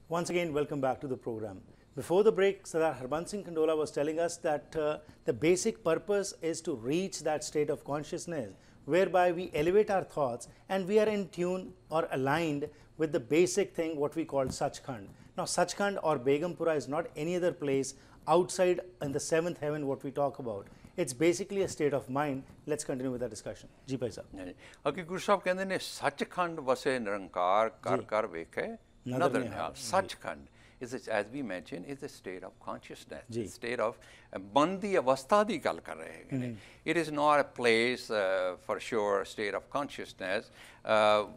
Once again, welcome back to the program. Before the break, Sardar Harbans Singh Kandola was telling us that the basic purpose is to reach that state of consciousness whereby we elevate our thoughts and we are in tune or aligned with the basic thing what we call Sachkhand. Now, Sachkhand or Begumpura is not any other place outside in the seventh heaven what we talk about. It's basically a state of mind. Let's continue with the discussion. Ji Bhai Sahab. Okay, Guru Sahib कहते हैं सचखंड वसे निरंकार कर कर वेखे नदर निहाल. Sachkhand is, as we mentioned, is a state of consciousness, a state of bandi avastha di gal kar rahe hain. It is not a place for sure state of consciousness.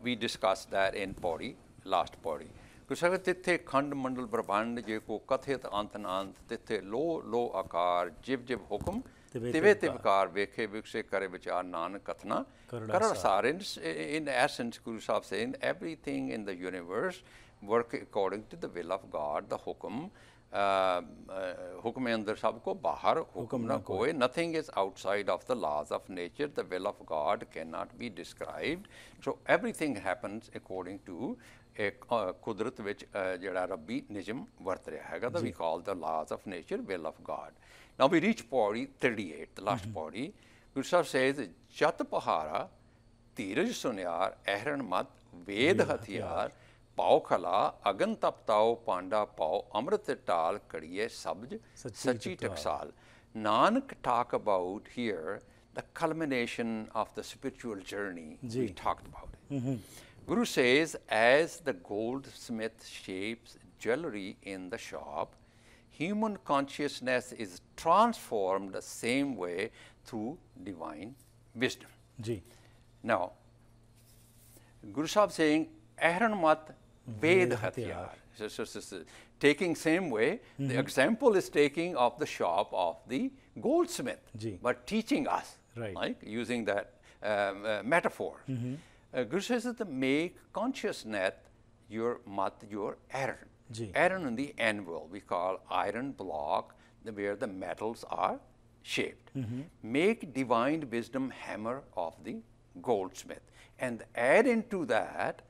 We discussed that in Pauri, last Pauri. Guru तिथे खंड मंडल ब्रह्मांड जे को कथित अंतनांत तिथे लो लो आकार जिव जिव हुक्म तिवे तिवकार वेखे विकसे करे विचार नानक कथना करण सार. In essence, Guru Sahib saying everything in the universe work according to the will of God, the hukum. हुक्म अंदर सबको बाहर हुक्म ना कोई. Nothing is outside of the laws of nature. The will of God cannot be described. So everything happens according to a कुदरत विच जड़ा रब्बी निजम वर्त रहा है. That we call the laws of nature, will of God. Now we reach Pauri 38, the last Pauri. Guru Sahib says, Jat pahara, tiraj sunyar, ehran mat, ved hatiyar, pao khala, agan taptao, panda pao, amrit tal, kadiye sabj, sachi taksal. Nanak talk about here the culmination of the spiritual journey we talked about. Guru says, as the goldsmith shapes jewelry in the shop, human consciousness is transformed the same way through divine wisdom. Now, Guru Sahib saying, Ehran mat ved hatyar. So, taking same way, the example is taking of the shop of the goldsmith, but teaching us, like using that metaphor. Guru says that make consciousness your mat, your iron. Iron in the anvil, we call iron block, where the metals are shaped. Make divine wisdom hammer of the goldsmith. And add into that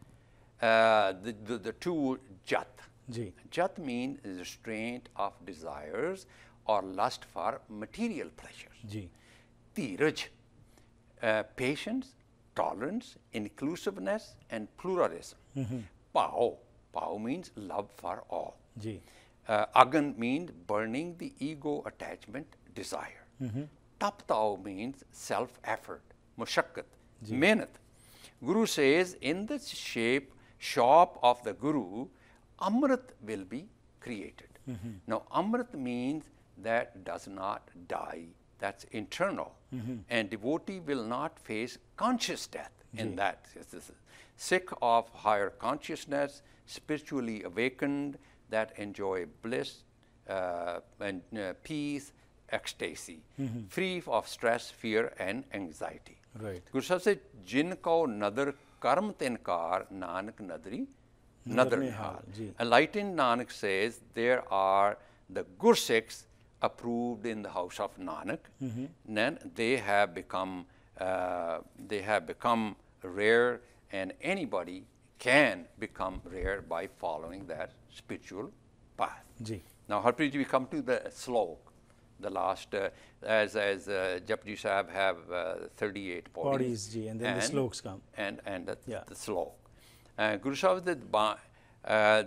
the two jat. Jat means restraint of desires or lust for material pleasures. Tiraj, patience, tolerance, inclusiveness, and pluralism. Pao, Pao means love for all. Agan means burning the ego attachment desire. Taptao means self-effort, mushakkat, mehnat. Guru says, in the shop of the Guru, Amrit will be created. Now, Amrit means that does not die. That's internal. And devotee will not face conscious death in that. Sick of higher consciousness, spiritually awakened, that enjoy bliss and peace, ecstasy, free of stress, fear, and anxiety. Guru Sahib said, Jin ko nadar karm tinkar nanak nadri nadar nihal. Enlightened Nanak says there are the Gursikhs approved in the house of Nanak. Then they have become rare, and anybody can become rare by following that spiritual path. Now, Harpreet ji, we come to the slok, the last, as Japji Sahib have 38 paudis. And then the sloks come. And the slok. Guru Sahib said,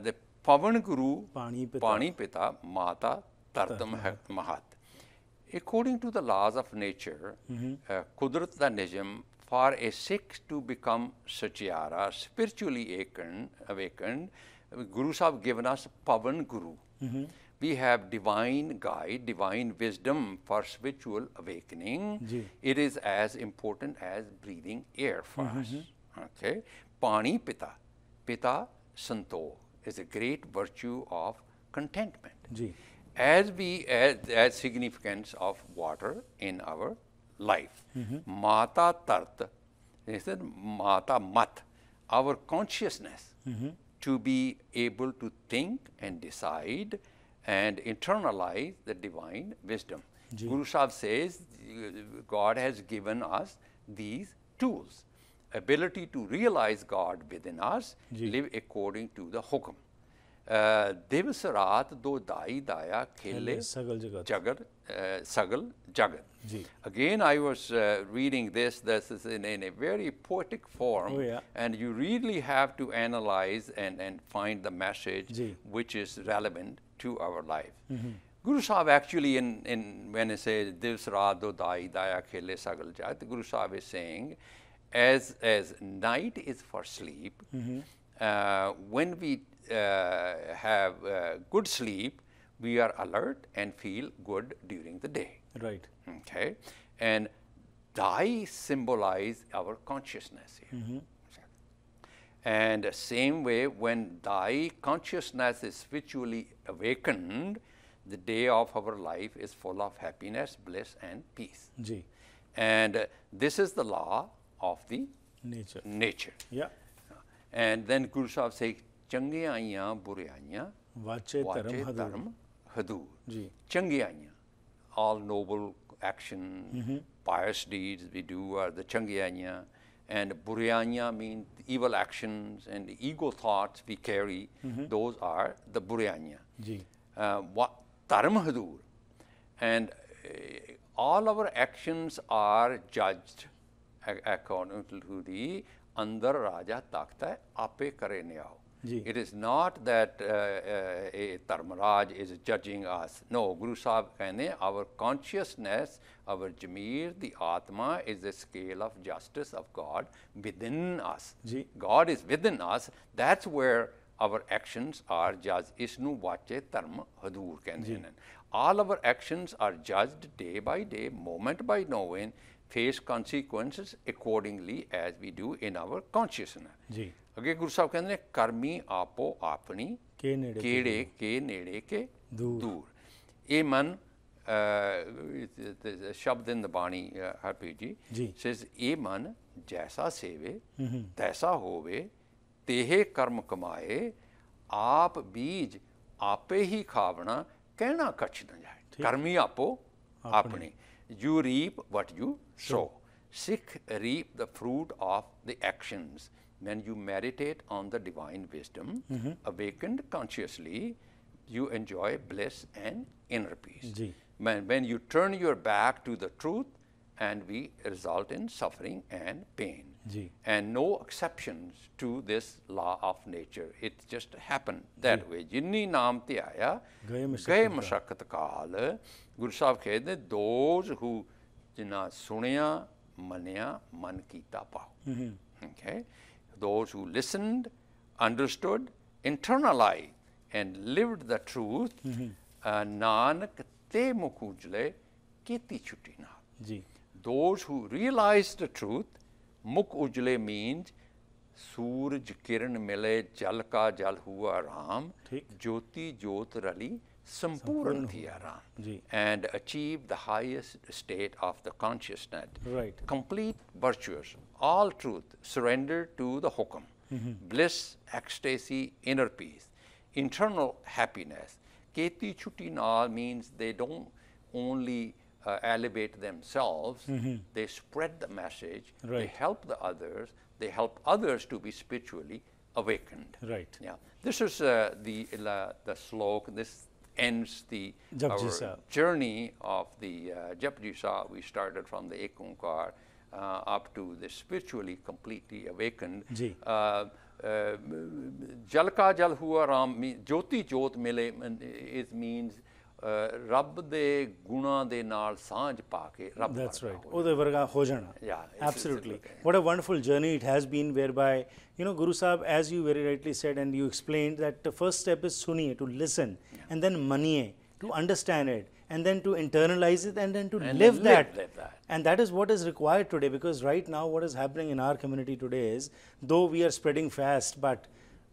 the Pavan Guru, Pani Pita, Mata, Tartam Mahat. According to the laws of nature, Kudrat da Nijam, for a Sikh to become Satyara, spiritually awakened, Guru Sahib given us Pavan Guru. We have divine guide, divine wisdom for spiritual awakening. It is as important as breathing air for us. Okay, Pani Pita, Pita Santo is a great virtue of contentment. As significance of water in our life. Mata Tart, they said Mata Mat, our consciousness to be able to think and decide and internalize the divine wisdom. Guru Sahib says God has given us these tools, ability to realize God within us, live according to the hukum. दिवस रात दो दाई दाया खेले सगल जगत jagar sagal jagat. Ji Again, I was reading this. This is in a very poetic form, Oh, yeah. and you really have to analyze and find the message ji which is relevant to our life. Guru Sahib actually, in when he says Divs Raat Do Dai Daya Khele Sagal Jat, Guru Sahib is saying, as night is for sleep, when we have good sleep, we are alert and feel good during the day. right Okay, and Dai symbolize our consciousness here. And same way, when Dai consciousness is spiritually awakened, the day of our life is full of happiness, bliss, and peace. Ji And this is the law of the nature nature. yeah And then Guru Sahib say, Changiaiyan Buraiyan, वाचे धर्म Vache हदूर Dharm Hadur. Ji Changiaiyan, all noble action, pious deeds we do are the Changiaiyan. And Buraiyan means evil actions and the ego thoughts we carry, those are the Buraiyan. Ji Dharm Hadur. And all our actions are judged according to the Andar Raja Takta Ape Kare Nyao. Ji It is not that a Dharmaraj is judging us. No, Guru Sahib कहने our consciousness, our Jameer, the Atma is the scale of justice of God within us. Ji God is within us. That's where our actions are judged. Isnu Vache Dharma Hadur कहते हैं. All our actions are judged day by day, moment by moment, face consequences accordingly as we do in our consciousness. जी ਅੱਗੇ ਗੁਰੂ ਸਾਹਿਬ ਕਹਿੰਦੇ ਨੇ ਕਰਮੀ ਆਪੋ ਆਪਣੀ के नेड़े ਕਿਹੜੇ ਕੇ ਨੇੜੇ ਕੇ दूर ਦੂਰ ਇਹ ਮਨ ਸ਼ਬਦ in the ਬਾਣੀ ਹਰਪ੍ਰੀਤ ਜੀ says ਇਹ ਮਨ ਜੈਸਾ ਸੇਵੇ ਤੈਸਾ ਹੋਵੇ ਤੇਹੇ ਕਰਮ ਕਮਾਏ ਆਪ ਬੀਜ ਆਪੇ ਹੀ ਖਾਵਣਾ ਕਹਿਣਾ ਕਛ ਨਾ ਜਾਏ ਕਰਮੀ ਆਪੋ ਆਪਣੀ you reap what you sow. Sikh reap the fruit of the actions. When you meditate on the divine wisdom, awakened consciously, you enjoy bliss and inner peace. Ji When you turn your back to the truth, and we result in suffering and pain. Ji And no exceptions to this law of nature. It just happened that way. Jinni naam te aaya, gaye mashakat kaal. Guru Sahib कहते those who जिन्ना सुनिया मनिया मन कीता पाओ. Okay, those who listened, understood, internalized, and lived the truth. Nanak te mukujle kiti chuti na. Ji Those who realized the truth, mukh ujle means सूरज किरण मिले जल का जल हुआ राम ज्योति ज्योत रली संपूर्ण थी Ram ji and achieve the highest state of the consciousness, right complete virtuous, all truth surrendered to the hukam, bliss, ecstasy, inner peace, internal happiness. Keti chuti naal means they don't only elevate themselves, they spread the message, they help the others, they help others to be spiritually awakened. Right. Yeah. This is the slok. This ends Japji our Sahib. journey of the Japji Sahib. We started from the Ek Onkar up to the spiritually completely awakened. Ji Jal ka jal hua ram, jyoti jyot mile, it means ਰੱਬ ਦੇ ਗੁਣਾਂ ਦੇ ਨਾਲ ਸਾਂਝ ਪਾ ਕੇ ਰੱਬ That's right. ਉਹਦੇ ਵਰਗਾ ਹੋ ਜਾਣਾ. Yeah, absolutely. What a wonderful journey it has been, whereby, you know, Guru Sahib, as you very rightly said and you explained, that the first step is suniye, to listen, and then maniye, to understand it, and then to internalize it, and then to live that. And that is what is required today, because right now what is happening in our community today is, though we are spreading fast, but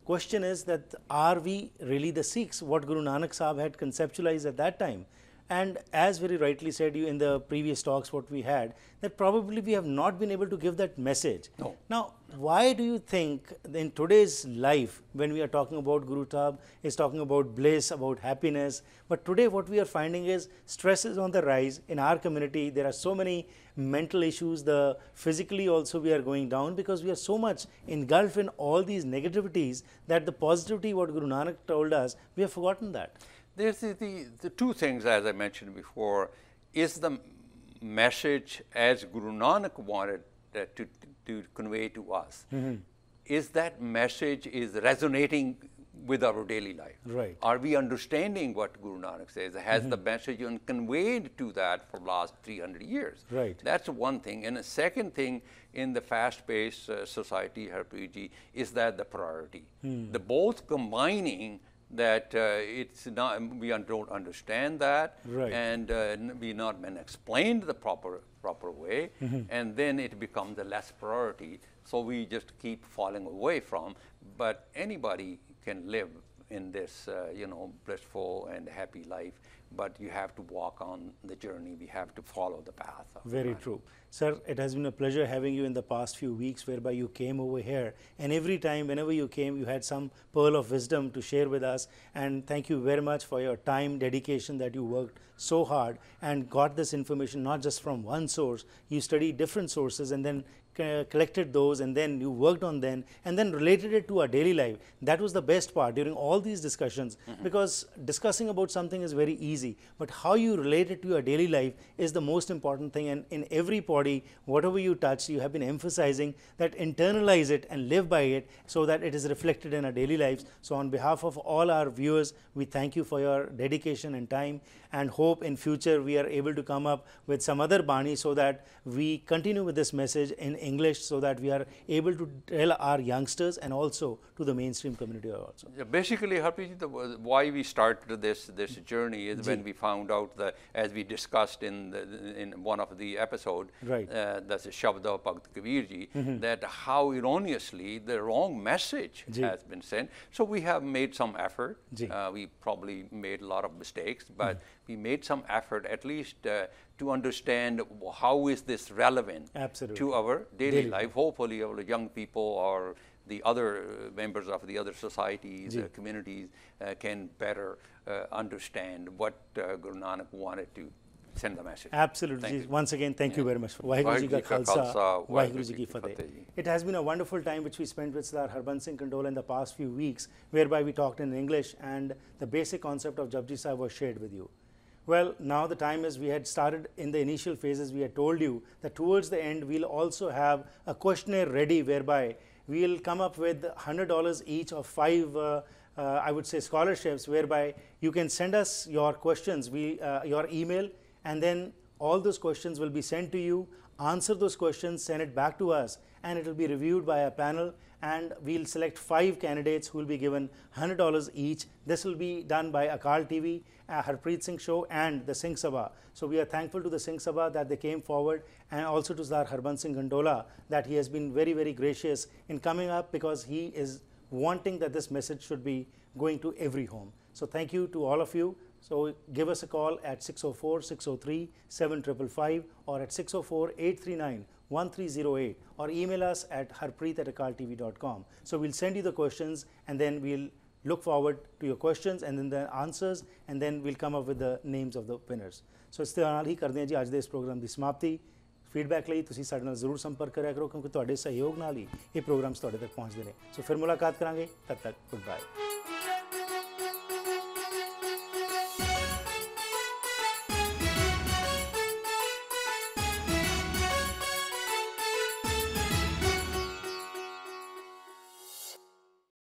question is that are we really the Sikhs, what Guru Nanak Sahib had conceptualized at that time? And as very rightly said you in the previous talks what we had, that probably we have not been able to give that message. No. Now, why do you think in today's life, when we are talking about Guru Sahib, is talking about bliss, about happiness, but today what we are finding is stress is on the rise in our community. There are so many mental issues, the physically also we are going down because we are so much engulfed in all these negativities that the positivity what Guru Nanak told us, we have forgotten that. There's the two things, as I mentioned before, is the message as Guru Nanak wanted to convey to us. Is that message is resonating with our daily life? Right. Are we understanding what Guru Nanak says? Has the message been conveyed to that for the last 300 years? Right. That's one thing. And the second thing in the fast-paced society, Harpreet ji, is that the priority. The both combining that it's not, we don't understand that, right. and we not been explained the proper way, and then it becomes a less priority. So we just keep falling away from. But anybody can live in this, blissful and happy life. But you have to walk on the journey. We have to follow the path. Very true. Sir, it has been a pleasure having you in the past few weeks whereby you came over here, and every time whenever you came you had some pearl of wisdom to share with us, and thank you very much for your time, dedication, that you worked so hard and got this information not just from one source. You studied different sources and then collected those, and then you worked on them and then related it to our daily life. That was the best part during all these discussions, because discussing about something is very easy, but how you relate it to your daily life is the most important thing. And in every body, whatever you touch, you have been emphasizing that internalize it and live by it so that it is reflected in our daily lives. So on behalf of all our viewers, we thank you for your dedication and time, and hope in future we are able to come up with some other Bani so that we continue with this message in English, so that we are able to tell our youngsters and also to the mainstream community also. Yeah, basically, Harpreet, why we started this journey is when we found out that, as we discussed in one of the episode, right. That's Shabda Bhakt Kabir ji, that how erroneously the wrong message has been sent. So we have made some effort. We probably made a lot of mistakes, but we made some effort at least to understand how is this relevant to our daily life. Hopefully our young people or the other members of the other societies, communities can better understand what Guru Nanak wanted to send the message. Absolutely. Once again, thank you very much. Vaheguru Ji ka Khalsa, Vaheguru Ji ki Fateh. It has been a wonderful time which we spent with Sardar Harbans Singh Kandola in the past few weeks, whereby we talked in English and the basic concept of Japji Sahib was shared with you. Well, now the time is, we had started in the initial phases, we had told you that towards the end we'll also have a questionnaire ready whereby we'll come up with $100 each of 5 I would say scholarships, whereby you can send us your questions, your email, and then all those questions will be sent to you. Answer those questions, send it back to us, and it will be reviewed by a panel, and we'll select 5 candidates who will be given $100 each. This will be done by Akal TV, Harpreet Singh Show, and the Singh Sabha. So we are thankful to the Singh Sabha that they came forward, and also to Sardar Harbans Singh Kandola that he has been very, very gracious in coming up, because he is wanting that this message should be going to every home. So thank you to all of you. So give us a call at 604-603-7555 or at 604-839-1308, or email us at harpreet@akaltv.com. So we'll send you the questions, and then we'll look forward to your questions and then the answers, and then we'll come up with the names of the winners. So ਇਸ ਤਰ੍ਹਾਂ ਨਾਲ ਹੀ ਕਰਦੇ ਹਾਂ ਜੀ ਅੱਜ ਦੇ ਇਸ programme ਦੀ ਸਮਾਪਤੀ। ਫੀਡਬੈਕ ਲਈ ਤੁਸੀਂ ਸਾਡੇ ਨਾਲ ਜ਼ਰੂਰ ਸੰਪਰਕ ਕਰਿਆ ਕਰੋ, ਕਿਉਂਕਿ ਤੁਹਾਡੇ ਸਹਿਯੋਗ ਨਾਲ ਹੀ ਇਹ ਪ੍ਰੋਗਰਾਮਸ ਤੁਹਾਡੇ ਤੱਕ ਪਹੁੰਚਦੇ ਨੇ। ਸੋ ਫਿਰ ਮੁਲਾਕਾਤ ਕਰਾਂਗੇ, ਤਦ ਤੱਕ ਗੁੱਡ ਬਾਏ।